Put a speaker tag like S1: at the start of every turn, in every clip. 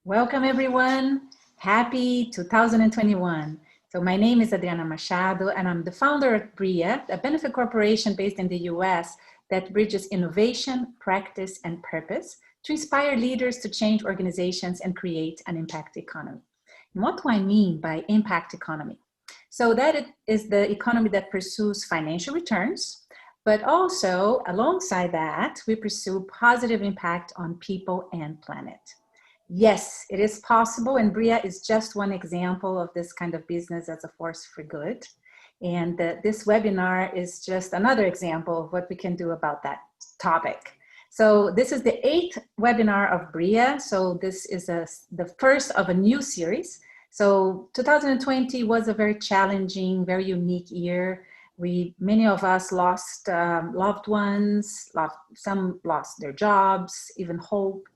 S1: Welcome everyone. Happy 2021. So my name is Adriana Machado and I'm the founder of Briyah, a benefit corporation based in the US that bridges innovation, practice, and purpose to inspire leaders to change organizations and create an impact economy. And what do I mean by impact economy? So that it is the economy that pursues financial returns, but also alongside that, we pursue positive impact on people and planet. Yes, it is possible, and Briyah is just one example of this kind of business as a force for good. And this webinar is just another example of what we can do about that topic. So this is the 8th webinar of Briyah. So this is the first of a new series. So 2020 was a very challenging, very unique year. Many of us lost loved ones, some lost their jobs, even hope.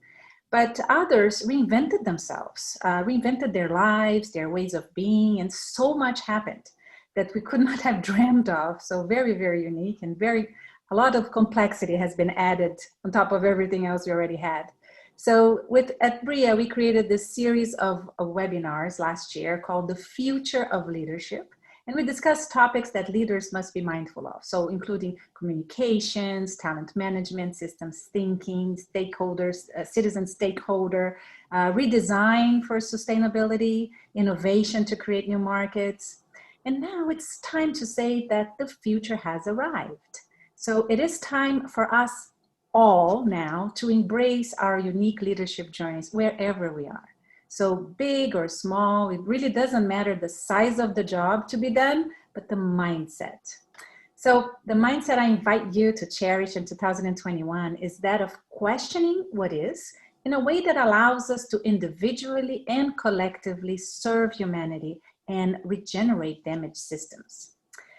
S1: But others reinvented themselves, reinvented their lives, their ways of being, and so much happened that we could not have dreamed of. So very, very unique and a lot of complexity has been added on top of everything else we already had. So at Briyah, we created this series of webinars last year called The Future of Leadership. And we discussed topics that leaders must be mindful of. So including communications, talent management, systems thinking, stakeholders, citizen stakeholder, redesign for sustainability, innovation to create new markets. And now it's time to say that the future has arrived. So it is time for us all now to embrace our unique leadership journeys wherever we are. So big or small, it really doesn't matter the size of the job to be done, but the mindset. So the mindset I invite you to cherish in 2021 is that of questioning what is in a way that allows us to individually and collectively serve humanity and regenerate damaged systems.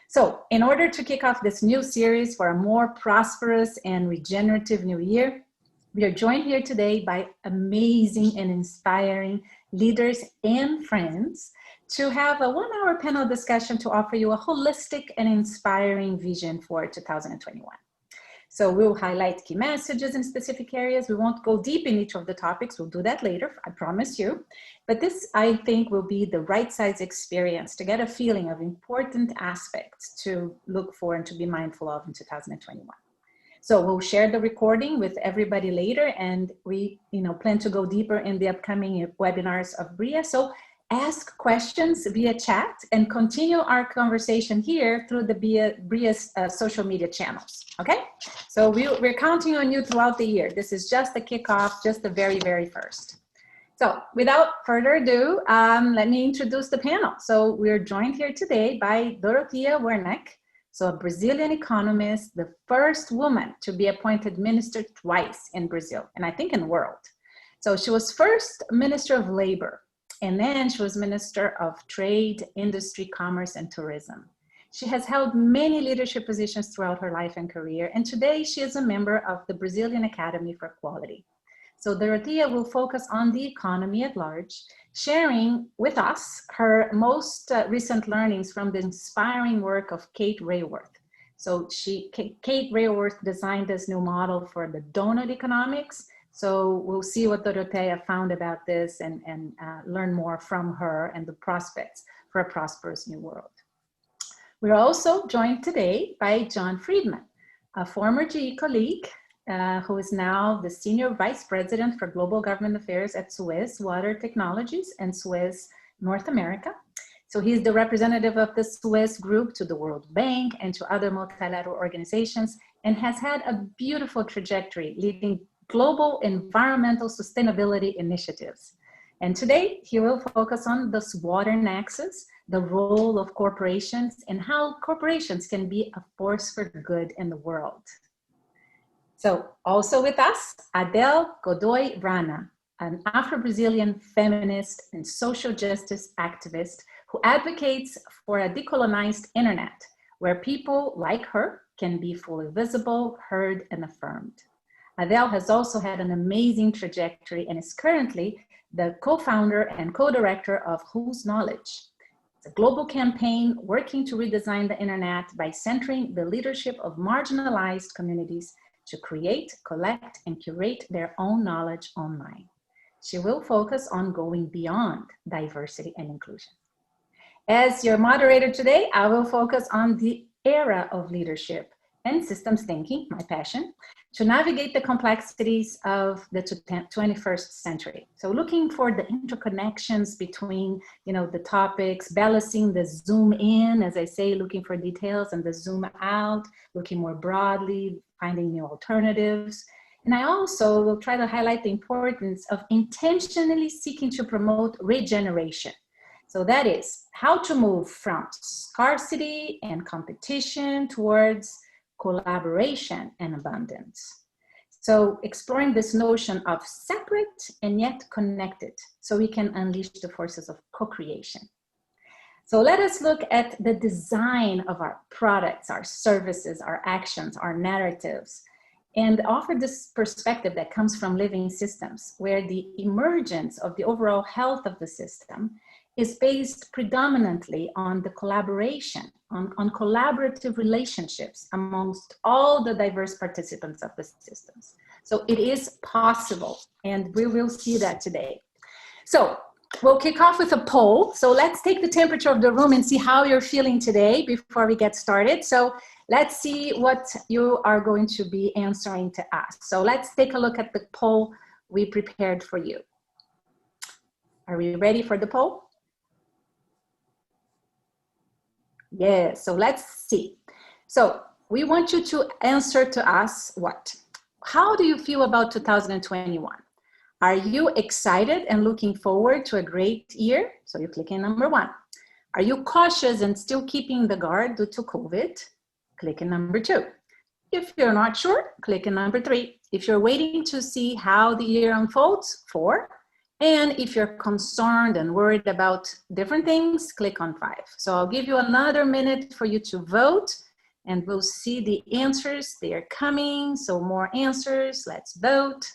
S1: So in order to kick off this new series for a more prosperous and regenerative new year, we are joined here today by amazing and inspiring leaders and friends to have a 1-hour panel discussion to offer you a holistic and inspiring vision for 2021. So we'll highlight key messages in specific areas. We won't go deep in each of the topics. We'll do that later, I promise you. But this, I think, will be the right size experience to get a feeling of important aspects to look for and to be mindful of in 2021. So we'll share the recording with everybody later, and we plan to go deeper in the upcoming webinars of Briyah. So ask questions via chat and continue our conversation here through the Briyah's social media channels, okay? So we're counting on you throughout the year. This is just the kickoff, just the very, very first. So without further ado, let me introduce the panel. So we're joined here today by Dorothea Werneck. So a Brazilian economist, the first woman to be appointed minister twice in Brazil, and I think in the world. So she was first Minister of Labor, and then she was Minister of Trade, Industry, Commerce, and Tourism. She has held many leadership positions throughout her life and career, and today she is a member of the Brazilian Academy for Quality. So Dorothea will focus on the economy at large, sharing with us her most recent learnings from the inspiring work of Kate Raworth. So Kate Raworth designed this new model for the donut economics. So we'll see what Dorothea found about this and learn more from her and the prospects for a prosperous new world. We're also joined today by Jon Freedman, a former GE colleague, who is now the Senior Vice President for Global Government Affairs at SUEZ Water Technologies and SUEZ North America. So he's the representative of the SUEZ Group to the World Bank and to other multilateral organizations, and has had a beautiful trajectory leading global environmental sustainability initiatives. And today he will focus on this water nexus, the role of corporations, and how corporations can be a force for good in the world. So also with us, Adele Godoy Vrana, an Afro-Brazilian feminist and social justice activist who advocates for a decolonized internet where people like her can be fully visible, heard, and affirmed. Adele has also had an amazing trajectory and is currently the co-founder and co-director of Whose Knowledge. It's a global campaign working to redesign the internet by centering the leadership of marginalized communities to create, collect, and curate their own knowledge online. She will focus on going beyond diversity and inclusion. As your moderator today, I will focus on the era of leadership and systems thinking, my passion, to navigate the complexities of the 21st century. So looking for the interconnections between, the topics, balancing the zoom in, as I say, looking for details, and the zoom out, looking more broadly, finding new alternatives. And I also will try to highlight the importance of intentionally seeking to promote regeneration. So that is how to move from scarcity and competition towards collaboration and abundance. So exploring this notion of separate and yet connected, so we can unleash the forces of co-creation. So let us look at the design of our products, our services, our actions, our narratives, and offer this perspective that comes from living systems, where the emergence of the overall health of the system is based predominantly on the collaboration, on collaborative relationships amongst all the diverse participants of the systems. So it is possible, and we will see that today. So we'll kick off with a poll. So let's take the temperature of the room and see how you're feeling today before we get started. So let's see what you are going to be answering to us. So let's take a look at the poll we prepared for you. Are we ready for the poll? Yes, so let's see. So we want you to answer to us what? How do you feel about 2021? Are you excited and looking forward to a great year? So you click in number 1. Are you cautious and still keeping the guard due to COVID? Click in number 2. If you're not sure, click in number 3. If you're waiting to see how the year unfolds, 4. And if you're concerned and worried about different things, click on 5. So I'll give you another minute for you to vote, and we'll see the answers. They are coming, so more answers. Let's vote.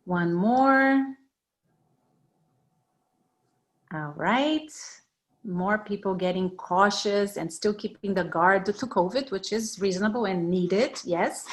S1: One more. All right. More people getting cautious and still keeping the guard due to COVID, which is reasonable and needed, yes.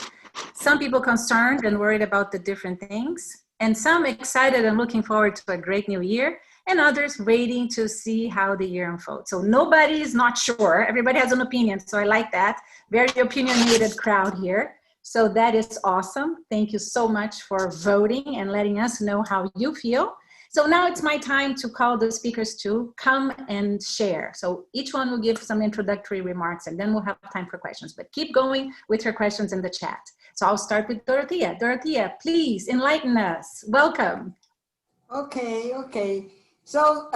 S1: Some people concerned and worried about the different things, and some excited and looking forward to a great new year, and others waiting to see how the year unfolds. So nobody is not sure. Everybody has an opinion, so I like that. Very opinionated crowd here. So that is awesome. Thank you so much for voting and letting us know how you feel. So now it's my time to call the speakers to come and share. So each one will give some introductory remarks, and then we'll have time for questions. But keep going with your questions in the chat. So I'll start with Dorothea. Dorothea, please enlighten us. Welcome.
S2: Okay. So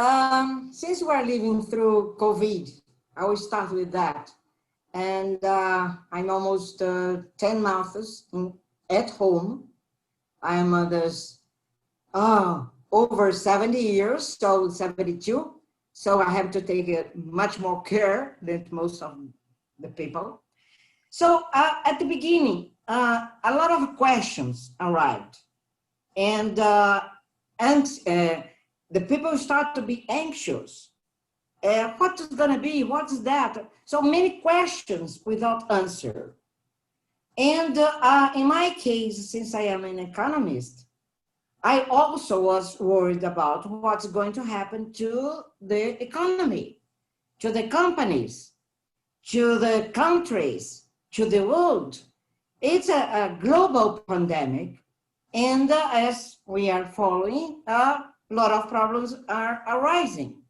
S2: since we're living through COVID, I will start with that. And I'm almost 10 months at home. I'm this over 70 years, so 72. So I have to take much more care than most of the people. So at the beginning, a lot of questions arrived, and the people start to be anxious. What is going to be? What is that? So many questions without answer. And in my case, since I am an economist, I also was worried about what's going to happen to the economy, to the companies, to the countries, to the world. It's a global pandemic, and as we are following, a lot of problems are arising.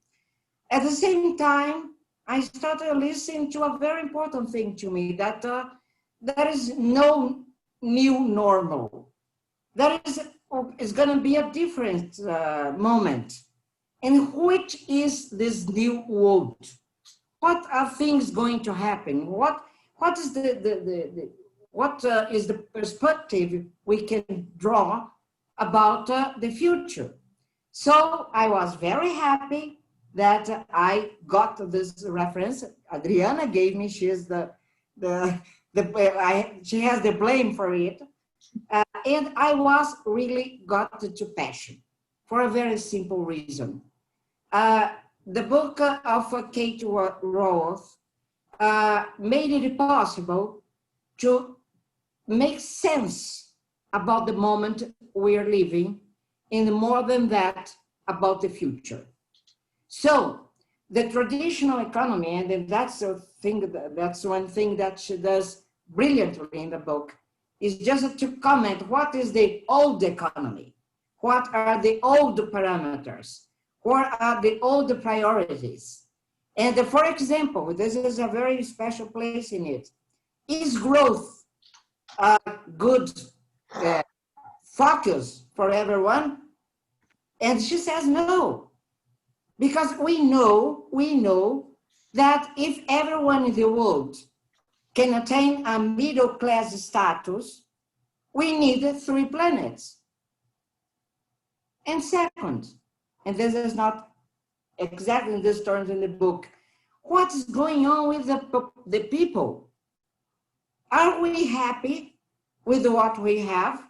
S2: At the same time, I started listening to a very important thing to me, that there is no new normal. There is going to be a different moment. And which is this new world? What are things going to happen? What is is the perspective we can draw about the future? So I was very happy that I got this reference. Adriana gave me. She is she has the blame for it, and I was really got to passion for a very simple reason. The book of Kate Roth made it possible to make sense about the moment we are living and more than that about the future. So the traditional economy, and then that's one thing that she does brilliantly in the book, is just to comment what is the old economy, what are the old parameters, what are the old priorities. And for example, this is a very special place in it. Is growth a good focus for everyone? And she says no, because we know that if everyone in the world can attain a middle class status, we need 3 planets. And second, and this is not exactly in these terms in the book, what's going on with the people? Are we happy with what we have?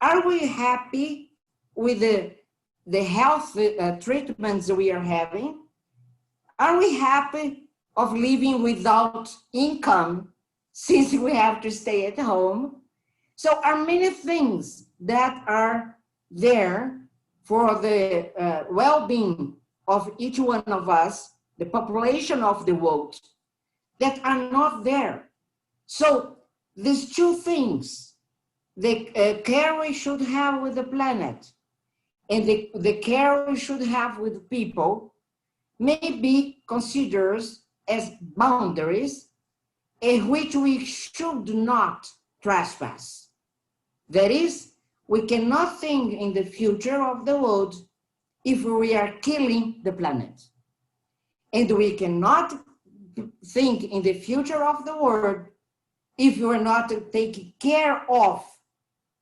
S2: Are we happy with the health treatments we are having? Are we happy of living without income since we have to stay at home? So are many things that are there for the well-being of each one of us, the population of the world, that are not there. So these 2 things, the care we should have with the planet and the care we should have with people, may be considered as boundaries in which we should not trespass. That is, we cannot think in the future of the world if we are killing the planet. And we cannot think in the future of the world if we are not taking care of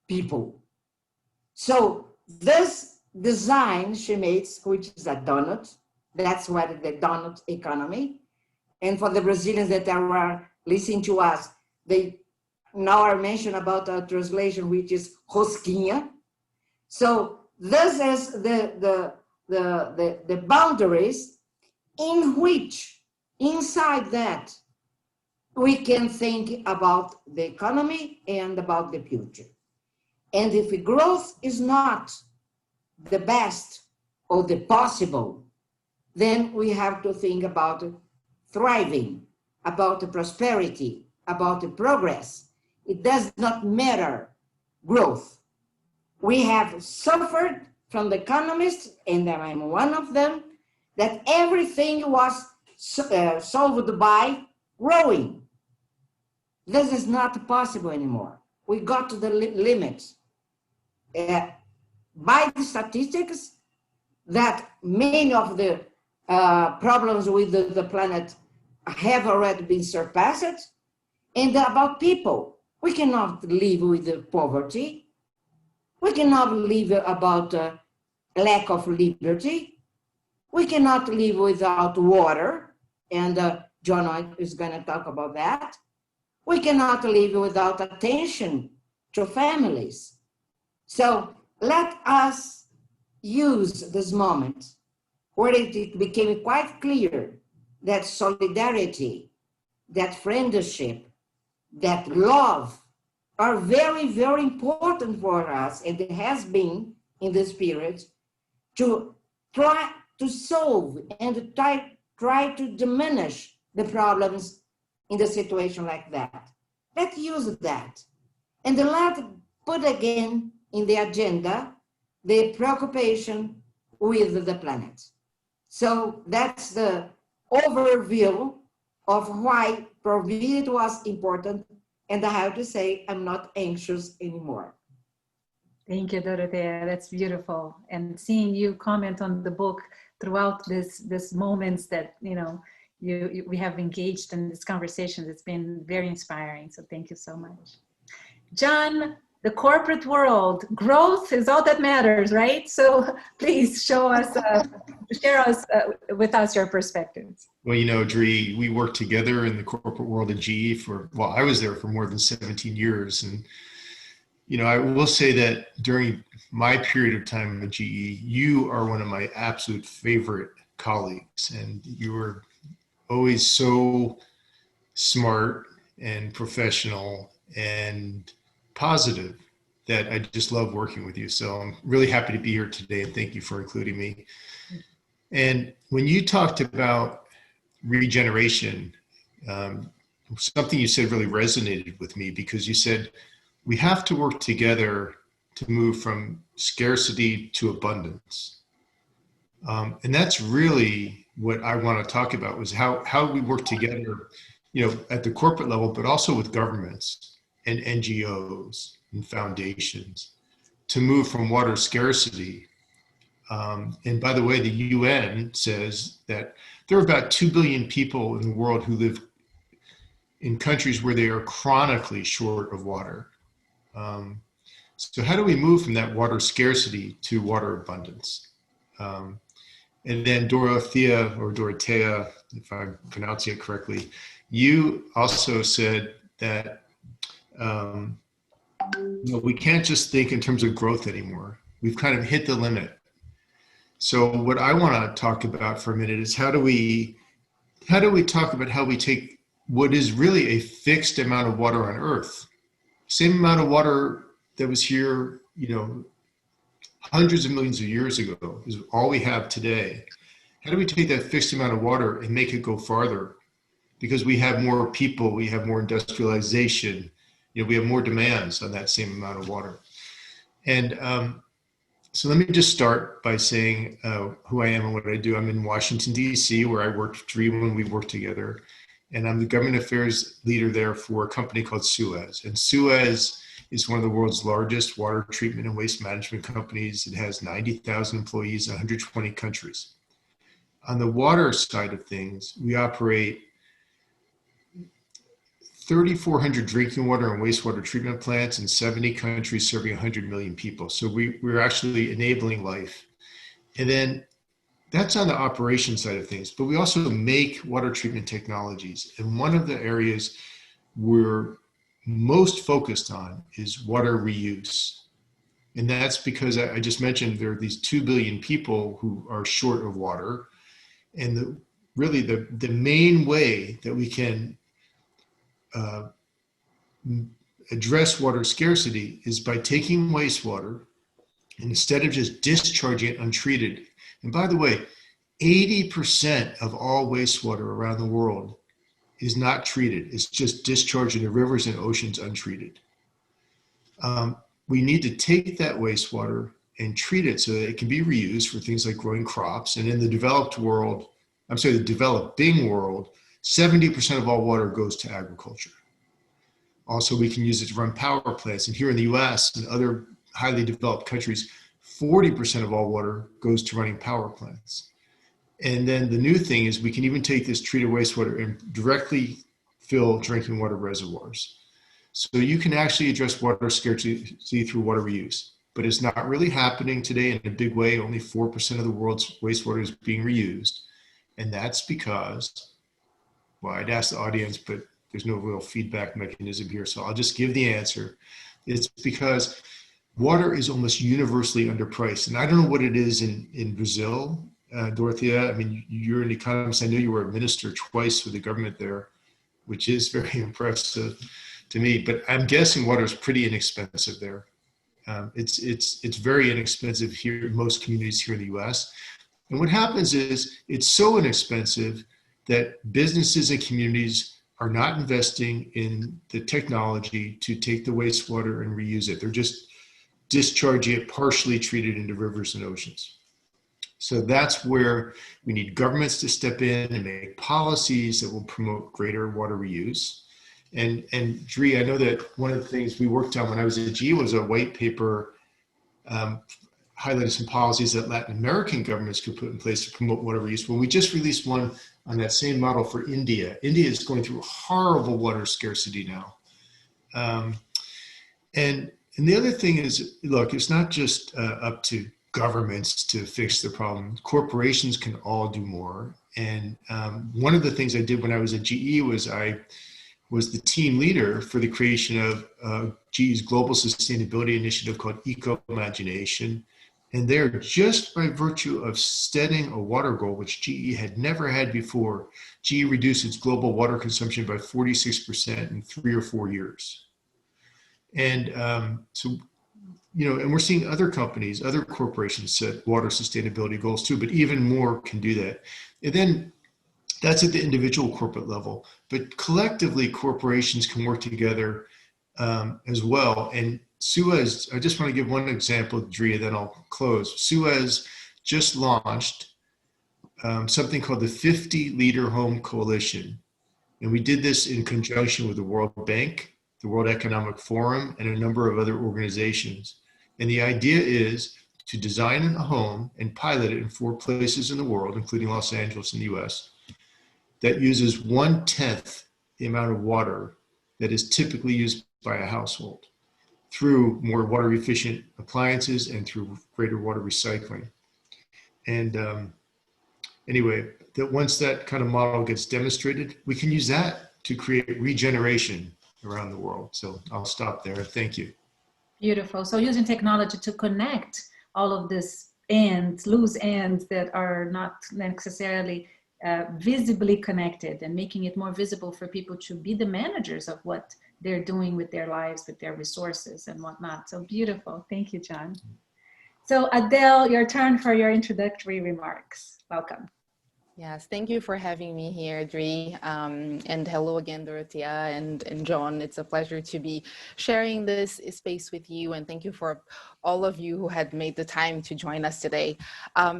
S2: people. So this design she makes, which is a donut, that's what the donut economy. And for the Brazilians that are listening to us, they now are mentioned about a translation which is rosquinha. So this is the boundaries in which, inside that, we can think about the economy and about the future. And if growth is not the best or the possible, then we have to think about thriving, about the prosperity, about the progress. It does not matter growth. We have suffered from the economists, and I'm one of them, that everything was solved by growing. This is not possible anymore. We got to the limit. By the statistics, that many of the problems with the planet have already been surpassed. And about people, we cannot live with poverty. We cannot live about lack of liberty. We cannot live without water, and Jon is going to talk about that. We cannot live without attention to families. So let us use this moment where it became quite clear that solidarity, that friendship, that love are very, very important for us, and it has been in this period, to try to solve and try to diminish the problems in the situation like that. Let's use that. And let's put again in the agenda the preoccupation with the planet. So that's the overview of why probability was important, and I have to say I'm not anxious anymore.
S1: Thank you, Dorothea. That's beautiful. And seeing you comment on the book throughout this moments that we have engaged in this conversation, it's been very inspiring. So thank you so much. Jon, the corporate world, growth is all that matters, right? So please show us, share with us your perspectives.
S3: Well, Dri, we worked together in the corporate world at GE I was there for more than 17 years. And, I will say that during my period of time at GE, you are one of my absolute favorite colleagues. And you were always so smart and professional and positive that I just love working with you. So I'm really happy to be here today, and thank you for including me. And when you talked about regeneration, something you said really resonated with me, because you said we have to work together to move from scarcity to abundance. And that's really what I want to talk about, was how we work together, at the corporate level, but also with governments and NGOs and foundations to move from water scarcity. And by the way, the UN says that there are about 2 billion people in the world who live in countries where they are chronically short of water. So how do we move from that water scarcity to water abundance? And then Dorothea, if I'm pronouncing it correctly, you also said that we can't just think in terms of growth anymore. We've kind of hit the limit. So what I want to talk about for a minute is how do we talk about how we take what is really a fixed amount of water on Earth, same amount of water that was here, hundreds of millions of years ago, is all we have today. How do we take that fixed amount of water and make it go farther? Because we have more people, we have more industrialization, we have more demands on that same amount of water. And so let me just start by saying who I am and what I do. I'm in Washington, D.C., where I worked for when we worked together. And I'm the government affairs leader there for a company called SUEZ. And SUEZ is one of the world's largest water treatment and waste management companies. It has 90,000 employees in 120 countries. On the water side of things, we operate 3,400 drinking water and wastewater treatment plants in 70 countries serving 100 million people. So we're actually enabling life. And then that's on the operation side of things, but we also make water treatment technologies. And one of the areas we're most focused on is water reuse. And that's because I just mentioned there are these 2 billion people who are short of water. And really the main way that we can address water scarcity is by taking wastewater, and instead of just discharging it untreated. And by the way, 80% of all wastewater around the world is not treated. It's just discharged into rivers and oceans untreated. We need to take that wastewater and treat it so that it can be reused for things like growing crops. And in the developing world, 70% of all water goes to agriculture. Also, we can use it to run power plants. And here in the US and other highly developed countries, 40% of all water goes to running power plants. And then the new thing is we can even take this treated wastewater and directly fill drinking water reservoirs. So you can actually address water scarcity through water reuse. But it's not really happening today in a big way. Only 4% of the world's wastewater is being reused. And that's because, well, I'd ask the audience, but there's no real feedback mechanism here. So I'll just give the answer. It's because water is almost universally underpriced. And I don't know what it is in Brazil, Dorothea. I mean, you're an economist. I know you were a minister twice for the government there, which is very impressive to me. But I'm guessing water is pretty inexpensive there. It's very inexpensive here in most communities here in the US. And what happens is it's so inexpensive that businesses and communities are not investing in the technology to take the wastewater and reuse it. They're just discharging it partially treated into rivers and oceans. So that's where we need governments to step in and make policies that will promote greater water reuse. And Dri, I know that one of the things we worked on when I was at GE was a white paper highlighted some policies that Latin American governments could put in place to promote water reuse. Well, we just released one on that same model for India. India is going through horrible water scarcity now. And the other thing is, look, it's not just up to governments to fix the problem. Corporations can all do more. And one of the things I did when I was at GE was I was the team leader for the creation of GE's global sustainability initiative called Eco-Imagination. And there, just by virtue of setting a water goal, which GE had never had before, GE reduced its global water consumption by 46% in 3 or 4 years. And so and we're seeing other companies, other corporations set water sustainability goals too, but even more can do that. And then that's at the individual corporate level, but collectively corporations can work together as well. And SUEZ, I just want to give one example, Dria, then I'll close. SUEZ just launched something called the 50 Leader Home Coalition. And we did this in conjunction with the World Bank, the World Economic Forum, and a number of other organizations. And the idea is to design a home and pilot it in 4 places in the world, including Los Angeles in the US, that uses 1/10 the amount of water that is typically used by a household through more water efficient appliances and through greater water recycling. And anyway, that once that kind of model gets demonstrated, we can use that to create regeneration around the world. So I'll stop there. Thank you.
S1: Beautiful. So using technology to connect all of this loose ends that are not necessarily visibly connected, and making it more visible for people to be the managers of what they're doing with their lives, with their resources and whatnot. So beautiful. Thank you, Jon. So Adele, your turn for your introductory remarks. Welcome.
S4: Yes, thank you for having me here, Dri. And hello again, Dorothea and Jon. It's a pleasure to be sharing this space with you. And thank you for all of you who had made the time to join us today.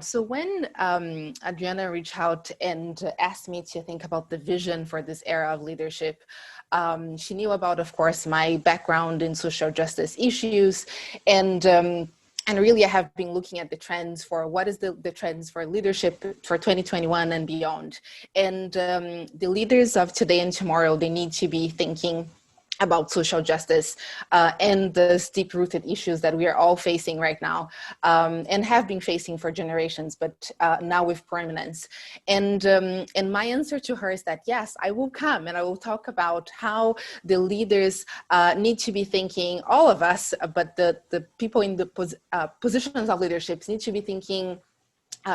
S4: So when Adriana reached out and asked me to think about the vision for this era of leadership, she knew about, of course, my background in social justice issues. And really, I have been looking at the trends for what is the trends for leadership for 2021 and beyond. And the leaders of today and tomorrow, they need to be thinking about social justice and the deep-rooted issues that we are all facing right now and have been facing for generations, but now with prominence. And my answer to her is that, yes, I will come and I will talk about how the leaders need to be thinking, all of us, but the people in the positions of leaderships need to be thinking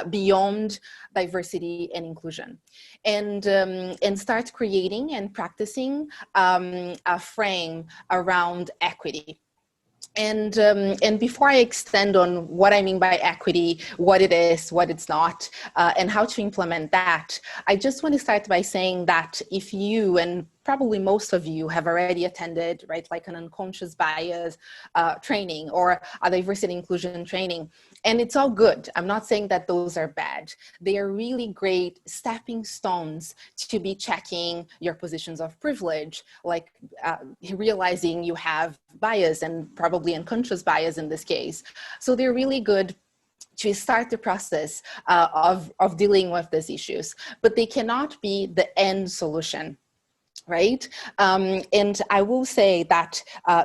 S4: beyond diversity and inclusion, and start creating and practicing a frame around equity. And before I extend on what I mean by equity, what it is, what it's not, and how to implement that, I just want to start by saying that if you, and probably most of you, have already attended, right, like an unconscious bias training or a diversity inclusion training, and it's all good. I'm not saying that those are bad. They are really great stepping stones to be checking your positions of privilege, like realizing you have bias, and probably unconscious bias in this case. So they're really good to start the process of dealing with these issues, but they cannot be the end solution. Right? And I will say that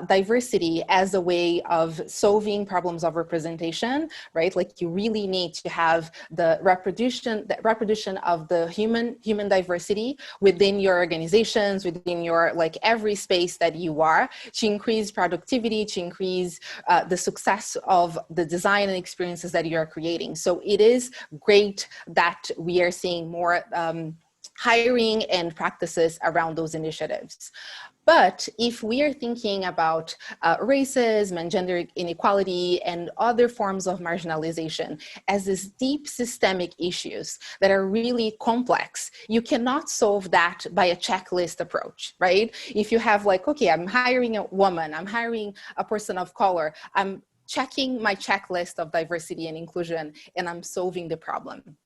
S4: diversity as a way of solving problems of representation, right? Like you really need to have the reproduction of the human diversity within your organizations, within your, like, every space that you are, to increase productivity, to increase the success of the design and experiences that you are creating. So it is great that we are seeing more hiring and practices around those initiatives. But if we are thinking about racism and gender inequality and other forms of marginalization as these deep systemic issues that are really complex, you cannot solve that by a checklist approach, right? If you have, like, okay, I'm hiring a woman, I'm hiring a person of color, I'm checking my checklist of diversity and inclusion, and I'm solving the problem.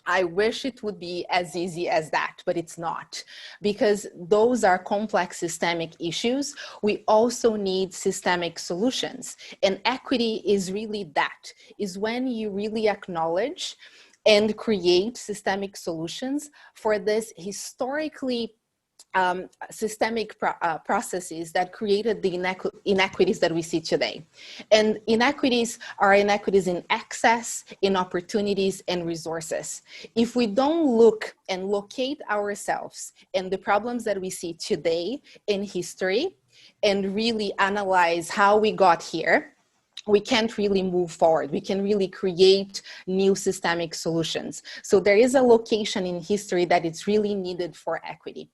S4: I wish it would be as easy as that, but it's not, because those are complex systemic issues. We also need systemic solutions, and equity is really that, is when you really acknowledge and create systemic solutions for this historically systemic processes that created the inequities that we see today. And inequities are inequities in access, in opportunities, and resources. If we don't look and locate ourselves and the problems that we see today in history and really analyze how we got here, we can't really move forward. We can really create new systemic solutions. So there is a location in history that is really needed for equity.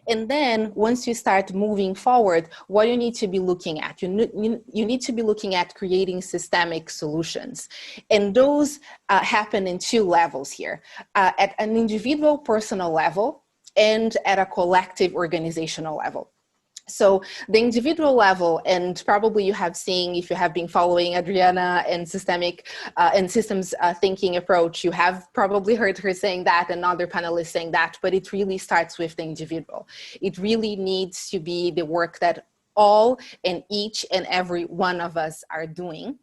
S4: And then once you start moving forward, what you need to be looking at, you need to be looking at creating systemic solutions. And those happen in two levels here, at an individual personal level and at a collective organizational level. So the individual level, and probably you have seen, if you have been following Adriana and systemic and systems thinking approach, you have probably heard her saying that and other panelists saying that, but it really starts with the individual. It really needs to be the work that all and each and every one of us are doing.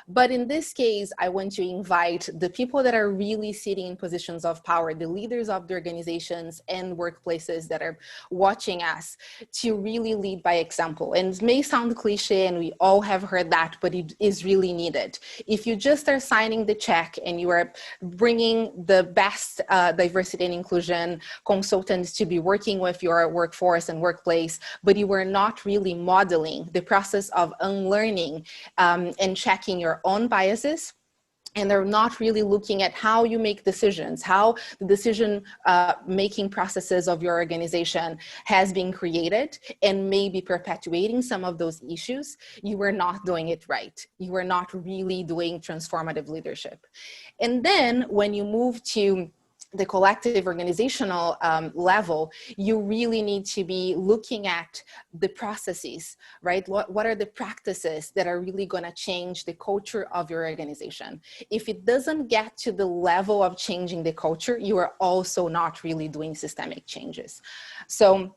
S4: But in this case, I want to invite the people that are really sitting in positions of power, the leaders of the organizations and workplaces that are watching us, to really lead by example. And it may sound cliche, and we all have heard that, but it is really needed. If you just are signing the check and you are bringing the best diversity and inclusion consultants to be working with your workforce and workplace, but you are not really modeling the process of unlearning and checking your own biases, and they're not really looking at how you make decisions, how the decision making processes of your organization has been created, and maybe perpetuating some of those issues, you are not doing it right. You are not really doing transformative leadership. And then when you move to the collective organizational level, you really need to be looking at the processes, right? What are the practices that are really going to change the culture of your organization? If it doesn't get to the level of changing the culture, you are also not really doing systemic changes. So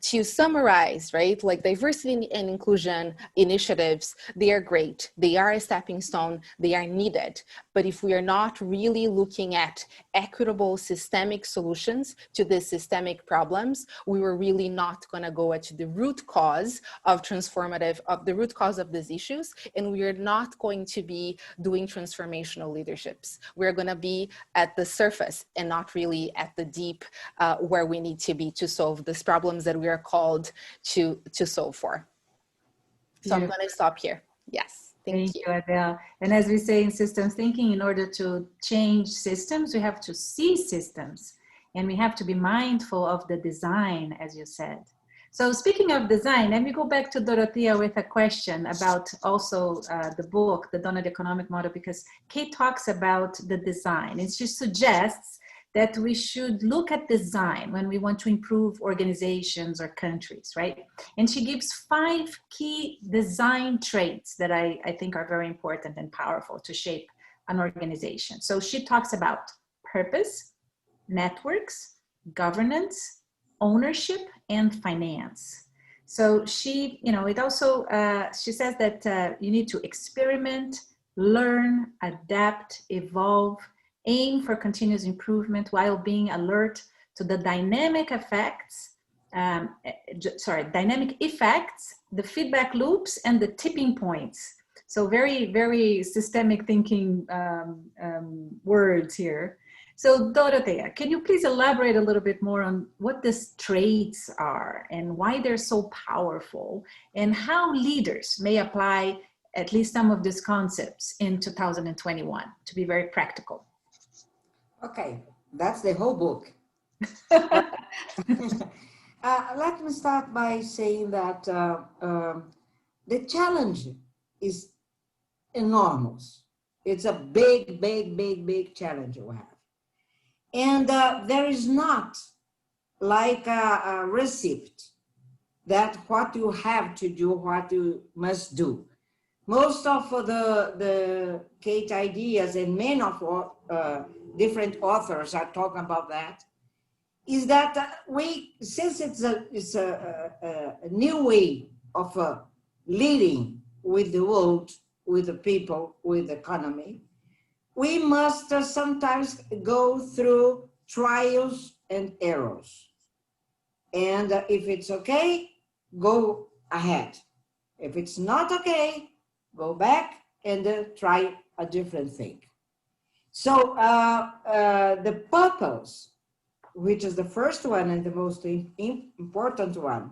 S4: to summarize, right, like diversity and inclusion initiatives, they are great. They are a stepping stone. They are needed. But if we are not really looking at equitable systemic solutions to the systemic problems, we were really not going to go at the root cause of the root cause of these issues. And we are not going to be doing transformational leaderships. We're going to be at the surface and not really at the deep where we need to be to solve these problems that we are called to solve for. So I'm going to stop here. Yes. Thank you,
S1: Adele. And as we say in systems thinking, in order to change systems, we have to see systems, and we have to be mindful of the design, as you said. So speaking of design, let me go back to Dorothea with a question about also the book, The Donut Economic Model, because Kate talks about the design, and she suggests that we should look at design when we want to improve organizations or countries, right? And she gives 5 key design traits that I think are very important and powerful to shape an organization. So she talks about purpose, networks, governance, ownership, and finance. So she, it also, she says that you need to experiment, learn, adapt, evolve, aim for continuous improvement while being alert to the dynamic effects, the feedback loops, and the tipping points. So very, very systemic thinking words here. So Dorothea, can you please elaborate a little bit more on what these traits are and why they're so powerful, and how leaders may apply at least some of these concepts in 2021 to be very practical?
S2: Okay, that's the whole book. Let me start by saying that the challenge is enormous. It's a big, big, big, big challenge we have. And there is not like a receipt that what you have to do, what you must do. Most of the Kate ideas, and many of different authors are talking about that, is that since it's a new way of leading with the world, with the people, with the economy, we must sometimes go through trials and errors. And if it's okay, go ahead. If it's not okay, go back and try a different thing. So the purpose, which is the first one and the most important one,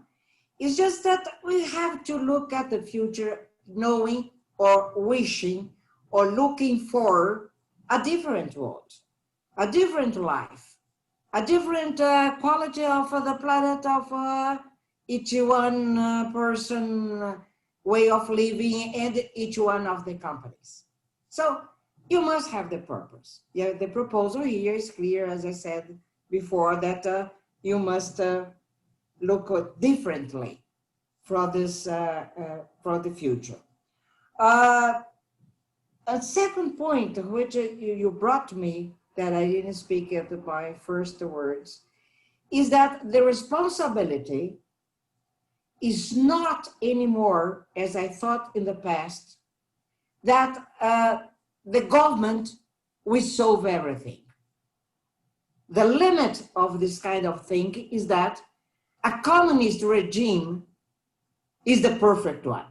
S2: is just that we have to look at the future knowing or wishing or looking for a different world, a different life, a different quality of the planet, of each one person way of living, and each one of the companies. So you must have the purpose. Yeah, the proposal here is clear, as I said before, that you must look differently for this for the future. A second point, which you brought me, that I didn't speak at my first words, is that the responsibility is not anymore, as I thought in the past, that the government will solve everything. The limit of this kind of thing is that a communist regime is the perfect one,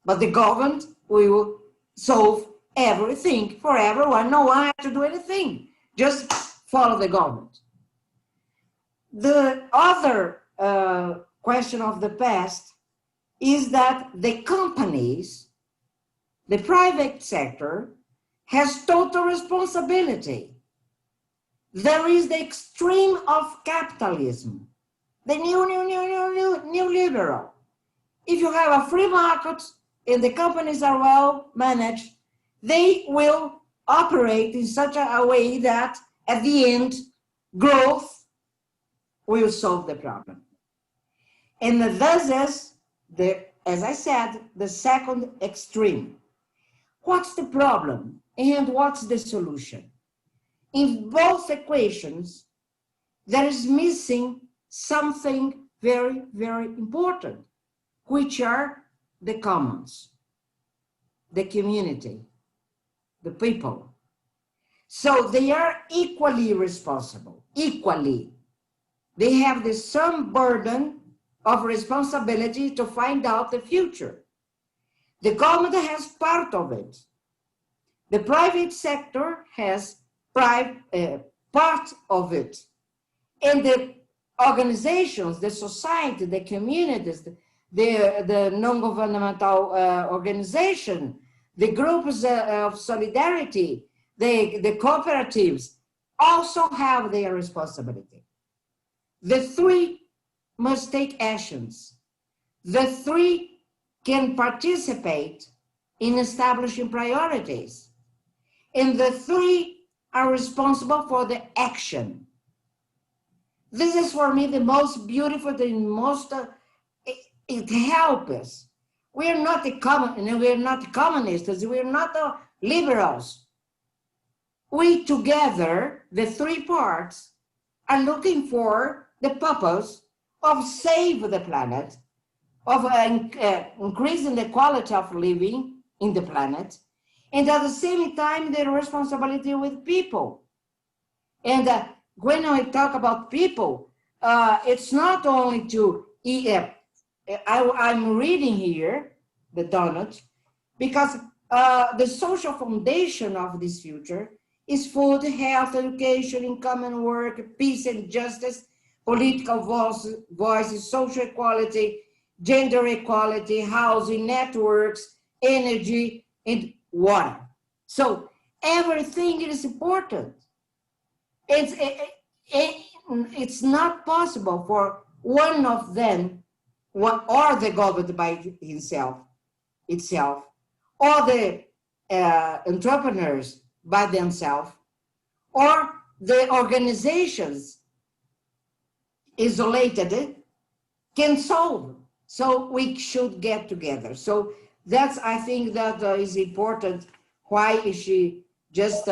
S2: but the government will solve everything for everyone. No one has to do anything, just follow the government. The other question of the past is that the companies, the private sector, has total responsibility. There is the extreme of capitalism, the new liberal. If you have a free market and the companies are well managed, they will operate in such a way that at the end, growth will solve the problem. And this is, as I said, the second extreme. What's the problem and what's the solution? In both equations, there is missing something very, very important, which are the commons, the community, the people. So they are equally responsible, equally. They have the same burden of responsibility to find out the future. The government has part of it. The private sector has part of it. And the organizations, the society, the communities, the non-governmental organization, the groups of solidarity, the cooperatives also have their responsibility. The three must take actions. The three can participate in establishing priorities. And the three are responsible for the action. This is for me the most beautiful, the most, it helps us. We're not communists, we're not liberals. We together, the three parts, are looking for the purpose of saving the planet, of increasing the quality of living in the planet, and at the same time, the responsibility with people. And when I talk about people, it's not only to eat. I'm reading here the donut because the social foundation of this future is food, health, education, income and work, peace and justice, political voices, social equality, gender equality, housing, networks, energy, and water. So everything is important. It's not possible for one of them, or the government by itself, or the entrepreneurs by themselves, or the organizations isolated can solve. So we should get together. So that's, I think that is important. Why she just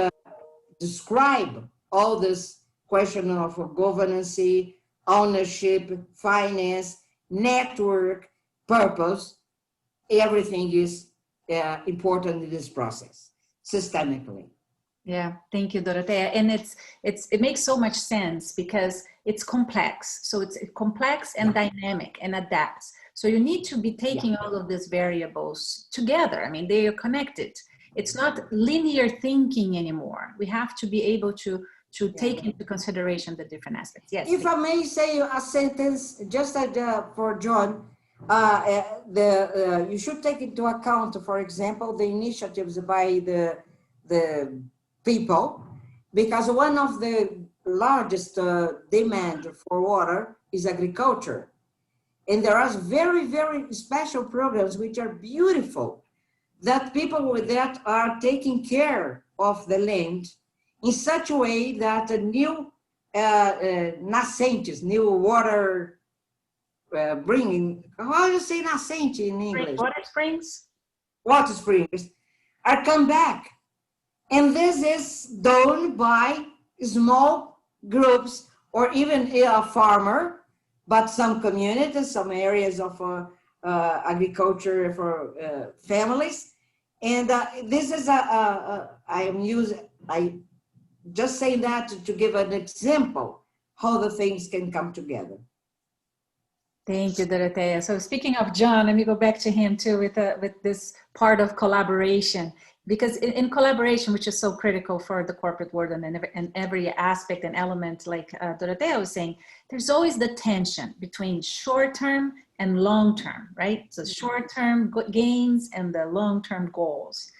S2: describe all this question of governance, ownership, finance, network, purpose, everything is important in this process, systemically.
S1: Yeah, thank you, Dorothea. And it makes so much sense because it's complex. So it's complex and dynamic and adapts. So you need to be taking all of these variables together. I mean, they are connected. It's not linear thinking anymore. We have to be able to take into consideration the different aspects. Yes.
S2: If I may say a sentence, just for John, you should take into account, for example, the initiatives by the people, because one of the largest demand for water is agriculture. And there are very, very special programs which are beautiful, that people with that are taking care of the land in such a way that new nascentes, new water bringing, how do you say nascente in English?
S1: Water springs?
S2: Water springs are come back. And this is done by small groups or even a farmer, but some communities, some areas of agriculture for families. And this is I just say that to give an example how the things can come together.
S1: Thank you, Dorothea. So speaking of Jon, let me go back to him too with this part of collaboration, because in collaboration, which is so critical for the corporate world and in every aspect and element, like Dorothea was saying, there's always the tension between short-term and long-term, right? So short-term gains and the long-term goals.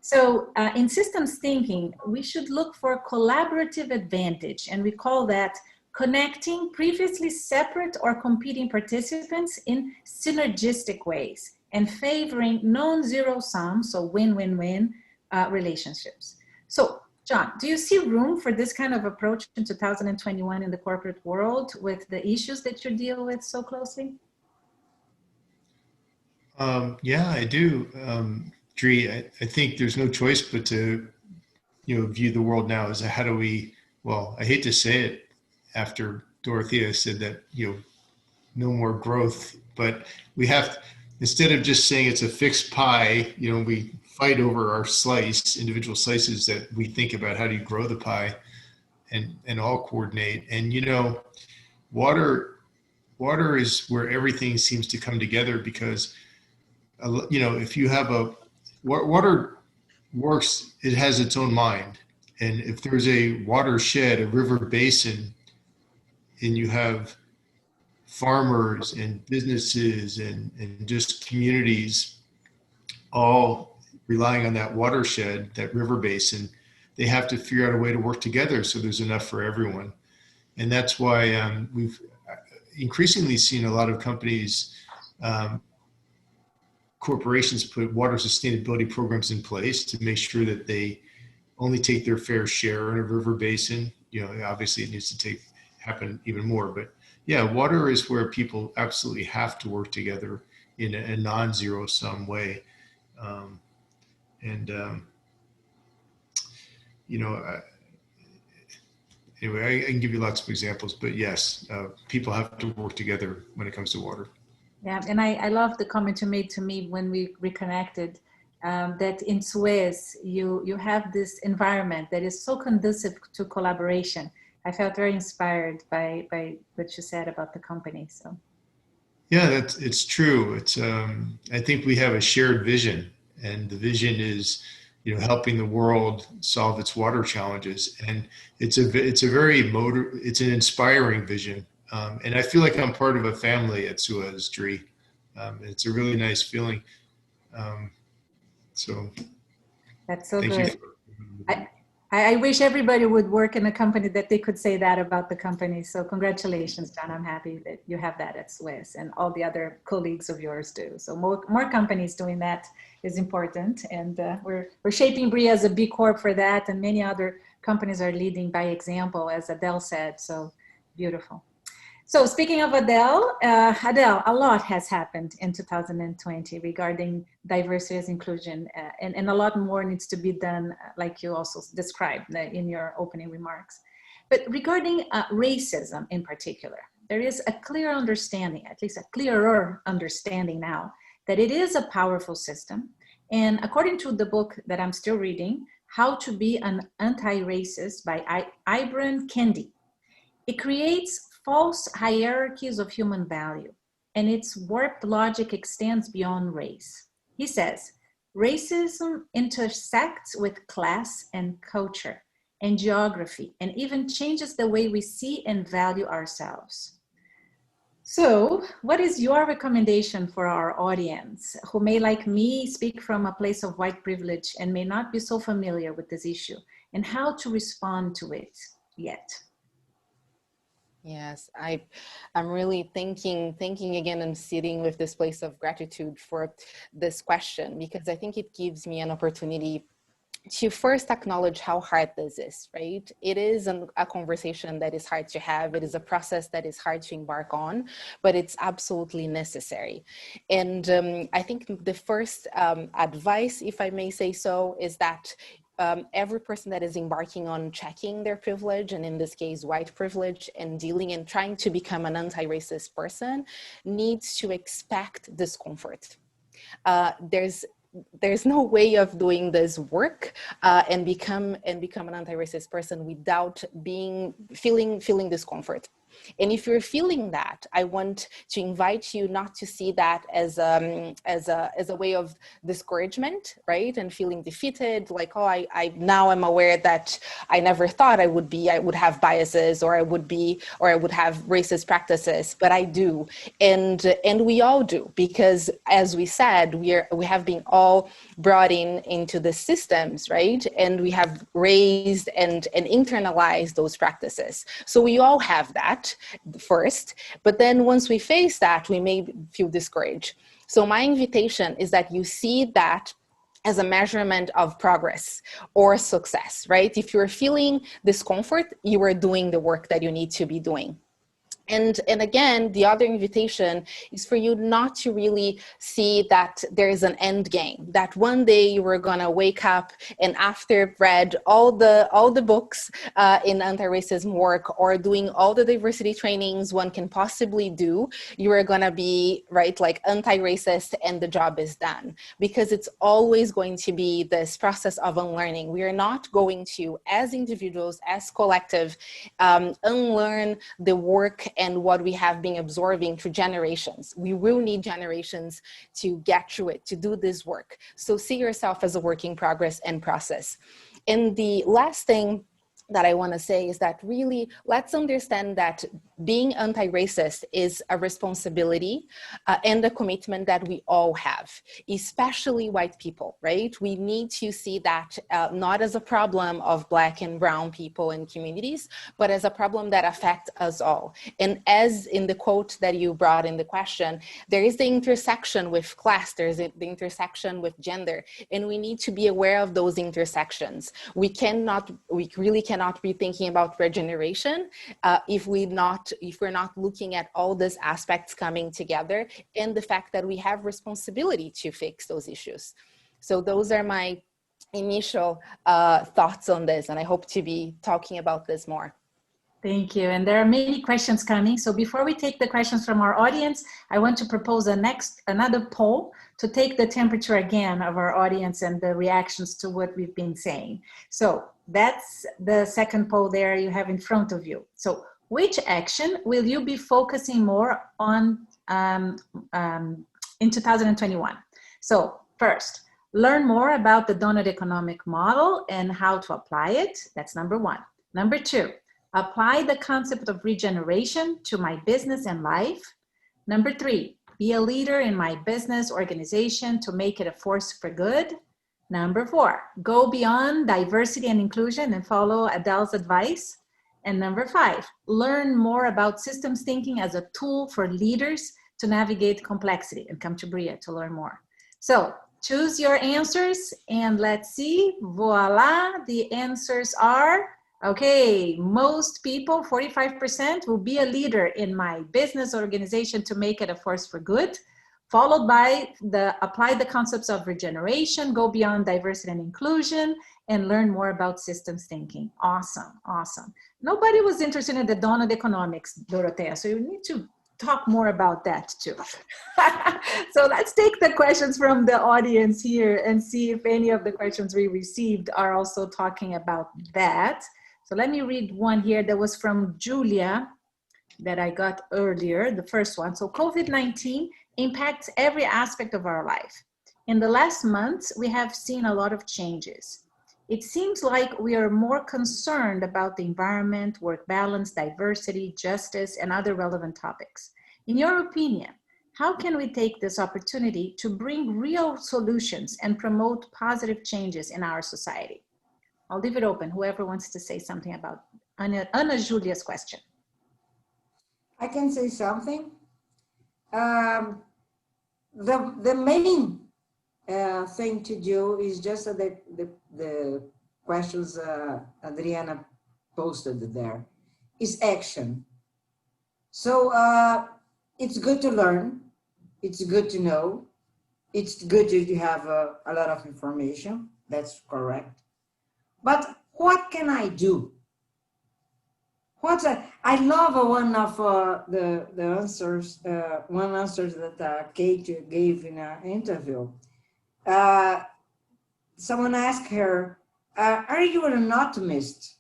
S1: So in systems thinking, we should look for collaborative advantage, and we call that connecting previously separate or competing participants in synergistic ways and favoring non-zero sum, so win-win-win relationships. So Jon, do you see room for this kind of approach in 2021 in the corporate world with the issues that you deal with so closely?
S3: Yeah, I do. Dree, I think there's no choice but to, view the world now as how do we, well, I hate to say it after Dorothea said that, no more growth, but we have, instead of just saying it's a fixed pie, we fight over our slice, individual slices, that we think about how do you grow the pie and all coordinate. And, water is where everything seems to come together, because, if you have water works, it has its own mind. And if there's a watershed, a river basin, and you have farmers and businesses and just communities all relying on that watershed, that river basin, they have to figure out a way to work together so there's enough for everyone. And that's why we've increasingly seen a lot of companies, corporations put water sustainability programs in place to make sure that they only take their fair share in a river basin. Obviously it needs to happen even more, but yeah, water is where people absolutely have to work together in a non-zero sum way. Anyway, I can give you lots of examples, but yes, people have to work together when it comes to water.
S1: Yeah, and I love the comment you made to me when we reconnected, that in SUEZ, you have this environment that is so conducive to collaboration. I felt very inspired by what you said about the company. So,
S3: yeah, it's true. It's I think we have a shared vision, and the vision is, helping the world solve its water challenges, and it's an inspiring vision, and I feel like I'm part of a family at SUEZ, Dree. It's a really nice feeling. So,
S1: that's so
S3: thank
S1: good.
S3: you.
S1: I wish everybody would work in a company that they could say that about the company. So congratulations, Jon. I'm happy that you have that at SUEZ, and all the other colleagues of yours do. So more companies doing that is important. And we're shaping Briyah as a B Corp for that. And many other companies are leading by example, as Adele said. So beautiful. So speaking of Adele, a lot has happened in 2020 regarding diversity and inclusion, and a lot more needs to be done, like you also described in your opening remarks. But regarding racism in particular, there is a clear understanding, at least a clearer understanding now, that it is a powerful system. And according to the book that I'm still reading, How to Be an Anti-Racist by Ibram Kendi, it creates false hierarchies of human value, and its warped logic extends beyond race. He says, racism intersects with class and culture and geography, and even changes the way we see and value ourselves. So, what is your recommendation for our audience who may, like me, speak from a place of white privilege and may not be so familiar with this issue, and how to respond to it yet?
S4: Yes, I'm really thinking again and sitting with this place of gratitude for this question, because I think it gives me an opportunity to first acknowledge how hard this is, right? It is a conversation that is hard to have. It is a process that is hard to embark on, but it's absolutely necessary. And I think the first advice, if I may say so, is that every person that is embarking on checking their privilege, and in this case, white privilege, and dealing and trying to become an anti-racist person, needs to expect discomfort. There's no way of doing this work and become an anti-racist person without feeling discomfort. And if you're feeling that, I want to invite you not to see that as a way of discouragement, right? And feeling defeated, like, oh, I now I'm aware that I never thought I would have biases, or I would have racist practices, but I do. And we all do, because as we said, we have been all brought into the systems, right? And we have raised and internalized those practices. So we all have that first, but then once we face that, we may feel discouraged. So my invitation is that you see that as a measurement of progress or success, right? If you're feeling discomfort, you are doing the work that you need to be doing. And again, the other invitation is for you not to really see that there is an end game, that one day you are going to wake up and after read all the books in anti-racism work, or doing all the diversity trainings one can possibly do, you are going to be, right, like anti-racist and the job is done. Because it's always going to be this process of unlearning. We are not going to, as individuals, as collective, unlearn the work and what we have been absorbing through generations. We will need generations to get through it, to do this work. So see yourself as a work in progress and process. And the last thing that I want to say is that really let's understand that being anti-racist is a responsibility and a commitment that we all have, especially white people, right? We need to see that not as a problem of Black and brown people and communities, but as a problem that affects us all. And as in the quote that you brought in the question, there is the intersection with class, there's the intersection with gender, and we need to be aware of those intersections. We really cannot be thinking about regeneration if we're not looking at all these aspects coming together, and the fact that we have responsibility to fix those issues. So those are my initial thoughts on this, and I hope to be talking about this more.
S1: Thank you. And there are many questions coming. So before we take the questions from our audience, I want to propose another poll to take the temperature again of our audience and the reactions to what we've been saying. So that's the second poll there you have in front of you. So which action will you be focusing more on in 2021? So first, learn more about the donut economic model and how to apply it. That's number one. Number two, apply the concept of regeneration to my business and life. Number three, be a leader in my business organization to make it a force for good. Number four, go beyond diversity and inclusion and follow Adele's advice. And number five, learn more about systems thinking as a tool for leaders to navigate complexity, and come to Briyah to learn more. So choose your answers and let's see, voila, the answers are, okay, most people, 45%, will be a leader in my business organization to make it a force for good, followed by apply the concepts of regeneration, go beyond diversity and inclusion, and learn more about systems thinking. Awesome, awesome. Nobody was interested in the donut economics, Dorothea, so you need to talk more about that too. So let's take the questions from the audience here and see if any of the questions we received are also talking about that. So let me read one here that was from Julia that I got earlier, the first one. So COVID-19 impacts every aspect of our life. In the last months, we have seen a lot of changes. It seems like we are more concerned about the environment, work balance, diversity, justice, and other relevant topics. In your opinion, how can we take this opportunity to bring real solutions and promote positive changes in our society? I'll leave it open, whoever wants to say something about Ana Julia's question.
S2: I can say something. The main thing to do is just the questions Adriana posted there is action. So it's good to learn. It's good to know. It's good to have a lot of information. That's correct. But what can I do? I love one of the answers, one answer that Kate gave in an interview. Someone asked her, are you an optimist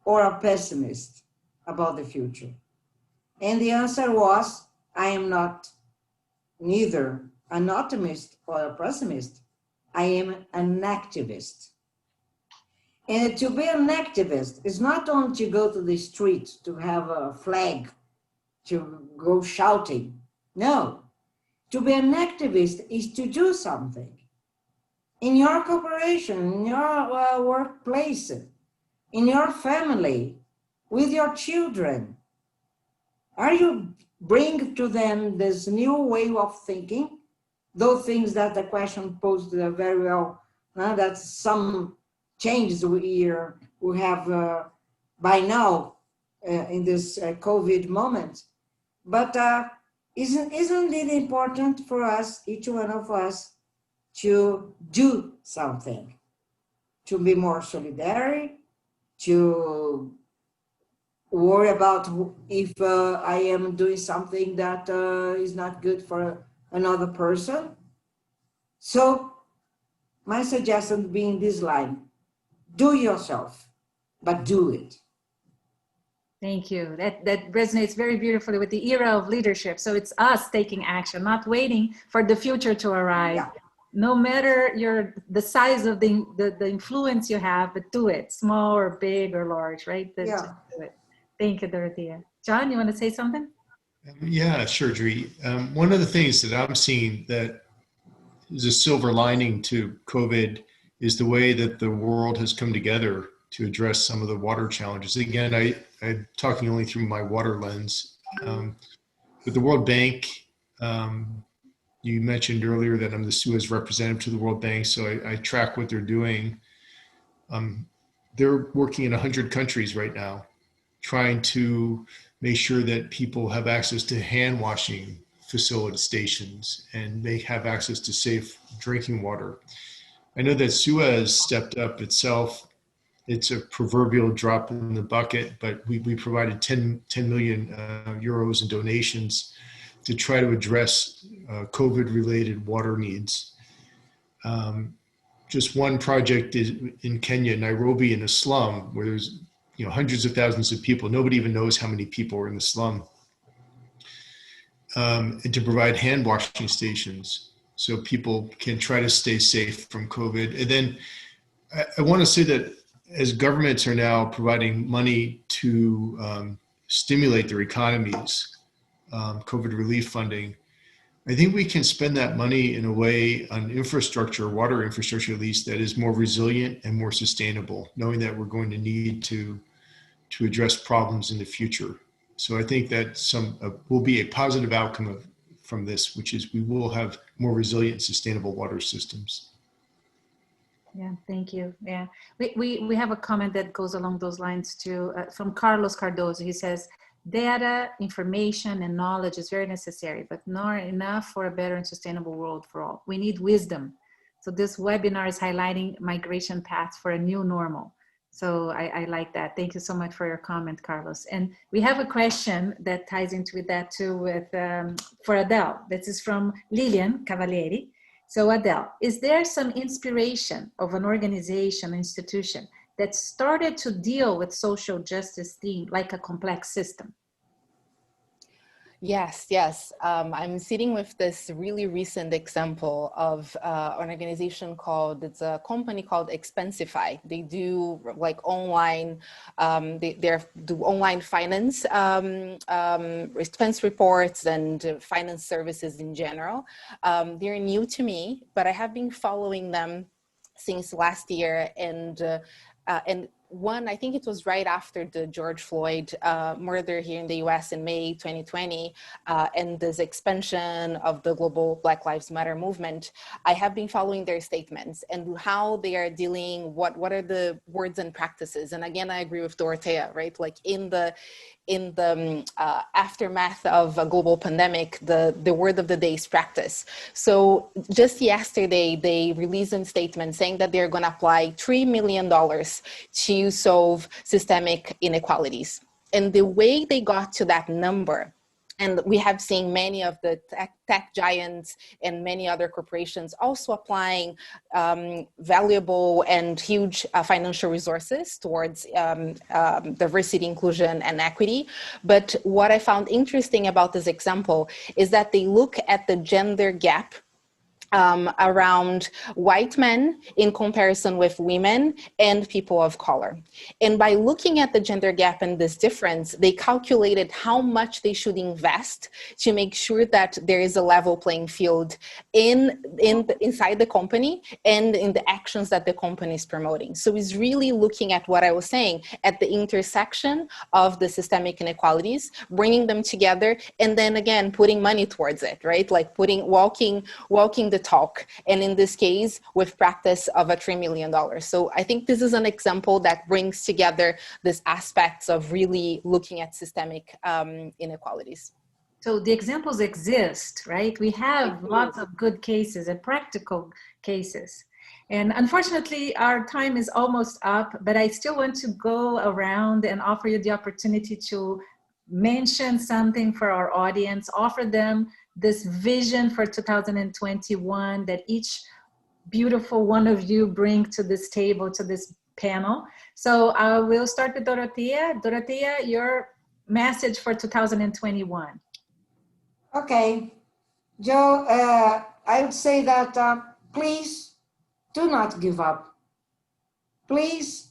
S2: or a pessimist about the future? And the answer was, I am not neither an optimist or a pessimist. I am an activist. And to be an activist is not only to go to the street to have a flag, to go shouting. No, to be an activist is to do something. In your corporation, in your workplace, in your family, with your children. Are you bring to them this new way of thinking? Those things that the question posed very well, that some changes we have by now in this COVID moment. But isn't it important for us, each one of us, to do something, to be more solidary, to worry about if I am doing something that is not good for another person? So my suggestion being this line, do yourself, but do it.
S1: Thank you. That resonates very beautifully with the era of leadership. So it's us taking action, not waiting for the future to arrive. Yeah. No matter the size of the influence you have, but do it, small or big or large, right? Just do it. Thank you, Dorothea. John, you want to say something?
S3: Yeah, sure, Dri. One of the things that I'm seeing that is a silver lining to COVID is the way that the world has come together to address some of the water challenges. Again, I'm talking only through my water lens. But the World Bank, you mentioned earlier that I'm the SUEZ representative to the World Bank, so I track what they're doing. They're working in 100 countries right now, trying to make sure that people have access to hand washing facility stations and they have access to safe drinking water. I know that SUEZ stepped up itself. It's a proverbial drop in the bucket, but we provided 10 million euros in donations to try to address COVID-related water needs. Just one project is in Kenya, Nairobi, in a slum where there's hundreds of thousands of people. Nobody even knows how many people are in the slum. And to provide hand washing stations so people can try to stay safe from COVID. And then I want to say that as governments are now providing money to stimulate their economies, COVID relief funding, I think we can spend that money in a way on infrastructure, water infrastructure at least, that is more resilient and more sustainable, knowing that we're going to need to address problems in the future. So I think that will be a positive outcome from this, which is we will have more resilient, sustainable water systems.
S1: Yeah, thank you. Yeah, we have a comment that goes along those lines too, from Carlos Cardozo. He says, data, information, and knowledge is very necessary, but not enough for a better and sustainable world for all. We need wisdom. So this webinar is highlighting migration paths for a new normal. So I like that. Thank you so much for your comment, Carlos. And we have a question that ties into that too with for Adele. This is from Lilian Cavalieri. So Adele, is there some inspiration of an organization, institution that started to deal with social justice theme like a complex system?
S4: Yes. I'm sitting with this really recent example of an organization it's a company called Expensify. They do like online, they do online finance, expense reports and finance services in general. They're new to me, but I have been following them since last year, and one, I think it was right after the George Floyd murder here in the US in May 2020, and this expansion of the global Black Lives Matter movement, I have been following their statements and how they are dealing, what are the words and practices. And again, I agree with Dorothea, right? Like in the aftermath of a global pandemic, the word of the day is practice. So just yesterday, they released a statement saying that they're going to apply $3 million to solve systemic inequalities. And the way they got to that number, and we have seen many of the tech giants and many other corporations also applying valuable and huge financial resources towards diversity, inclusion, and equity. But what I found interesting about this example is that they look at the gender gap around white men in comparison with women and people of color. And by looking at the gender gap and this difference, they calculated how much they should invest to make sure that there is a level playing field inside the company and in the actions that the company is promoting. So it's really looking at what I was saying, at the intersection of the systemic inequalities, bringing them together, and then again, putting money towards it, right? Like walking the talk, and in this case with practice of a $3 million. So I think this is an example that brings together these aspects of really looking at systemic inequalities.
S1: So the examples exist, right? We have lots of good cases and practical cases. And unfortunately, our time is almost up, but I still want to go around and offer you the opportunity to mention something for our audience, offer them this vision for 2021 that each beautiful one of you bring to this table, to this panel. So I will start with Dorothea. Dorothea, your message for 2021.
S2: Okay, Joe, I would say that please do not give up. Please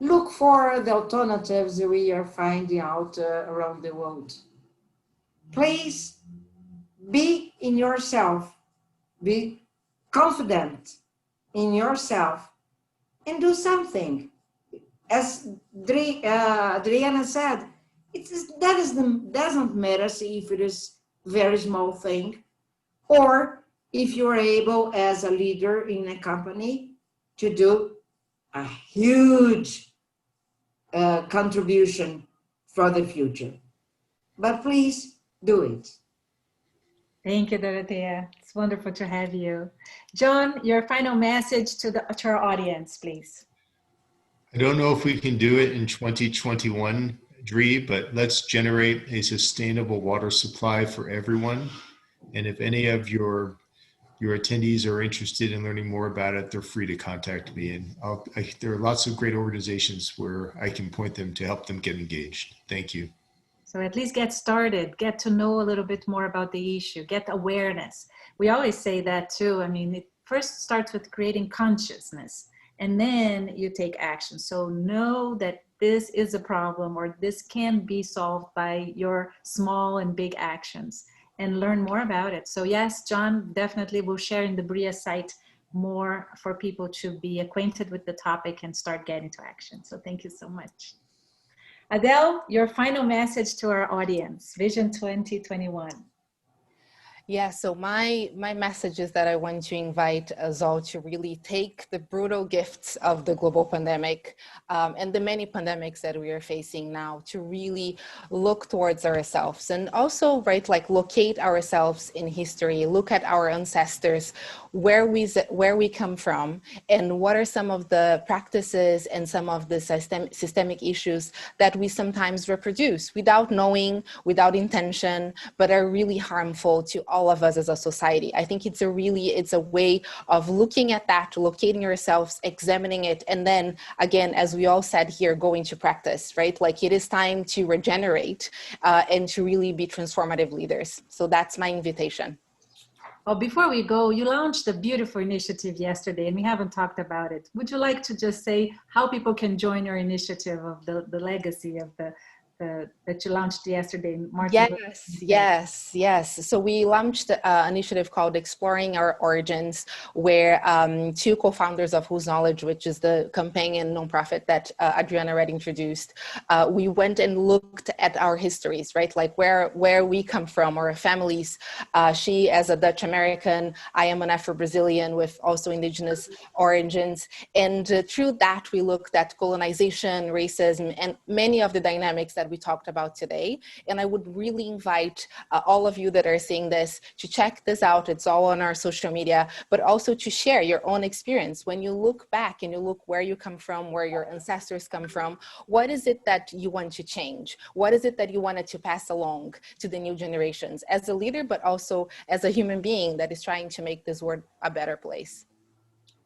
S2: look for the alternatives we are finding out around the world. Please be in yourself, be confident in yourself, and do something. As Adriana said, doesn't matter if it is a very small thing, or if you are able as a leader in a company to do a huge contribution for the future. But please do it.
S1: Thank you, Dorothea. It's wonderful to have you. Jon, your final message to our audience, please.
S3: I don't know if we can do it in 2021, Dri, but let's generate a sustainable water supply for everyone. And if any of your attendees are interested in learning more about it, they're free to contact me. And there are lots of great organizations where I can point them to help them get engaged. Thank you.
S1: So at least get started, get to know a little bit more about the issue, get awareness. We always say that too. I mean, it first starts with creating consciousness, and then you take action. So know that this is a problem, or this can be solved by your small and big actions, and learn more about it. So yes, Jon definitely will share in the Briyah site more for people to be acquainted with the topic and start getting to action. So thank you so much. Adele, your final message to our audience, Vision 2021.
S4: Yeah, so my message is that I want to invite us all to really take the brutal gifts of the global pandemic and the many pandemics that we are facing now to really look towards ourselves, and also, right, like locate ourselves in history, look at our ancestors, where we come from, and what are some of the practices and some of the systemic issues that we sometimes reproduce without knowing, without intention, but are really harmful to all of us as a society. I think it's a way of looking at that, locating yourselves, examining it, and then again, as we all said here, going to practice, right? Like it is time to regenerate and to really be transformative leaders. So that's my invitation.
S1: Well, before we go, you launched a beautiful initiative yesterday, and we haven't talked about it. Would you like to just say how people can join your initiative of the legacy of the that you launched yesterday, Martin Luther
S4: Yes,
S1: King Day.
S4: yes. So we launched an initiative called Exploring Our Origins, where two co-founders of Whose Knowledge, which is the companion nonprofit that Adriana already introduced, we went and looked at our histories, right? Like where we come from, our families. She as a Dutch American, I am an Afro-Brazilian with also indigenous origins. And through that, we looked at colonization, racism, and many of the dynamics that we talked about today. And I would really invite all of you that are seeing this to check this out. It's all on our social media, but also to share your own experience. When you look back and you look where you come from, where your ancestors come from, what is it that you want to change? What is it that you wanted to pass along to the new generations as a leader, but also as a human being that is trying to make this world a better place?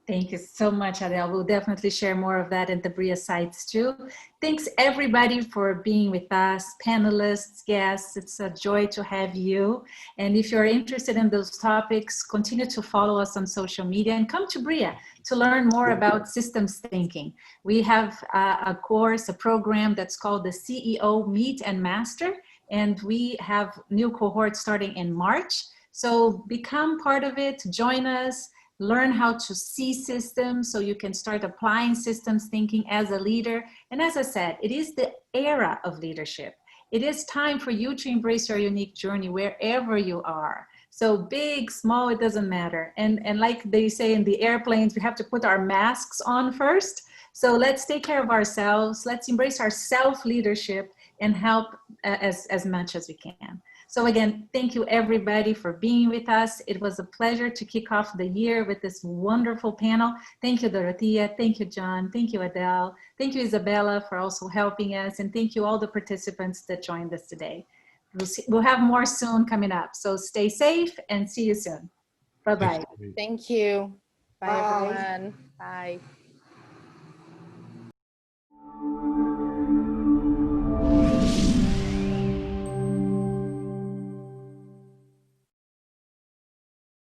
S1: Thank you so much, Adele. We'll definitely share more of that in the Briyah sites too. Thanks everybody for being with us, panelists, guests. It's a joy to have you. And if you're interested in those topics, continue to follow us on social media and come to Briyah to learn more about systems thinking. We have a course, a program that's called the CEO Meet and Master, and we have new cohorts starting in March. So become part of it, join us, learn how to see systems so you can start applying systems thinking as a leader. And as I said, it is the era of leadership. It is time for you to embrace your unique journey wherever you are. So big, small, it doesn't matter. And like they say in the airplanes, we have to put our masks on first. So let's take care of ourselves. Let's embrace our self-leadership and help as much as we can. So again, thank you everybody for being with us. It was a pleasure to kick off the year with this wonderful panel. Thank you, Dorothea. Thank you, Jon. Thank you, Adele. Thank you, Isabella, for also helping us. And thank you all the participants that joined us today. We'll have more soon coming up. So stay safe and see you soon. Bye-bye.
S4: Thank you. Bye,
S2: Bye.
S4: everyone. Bye.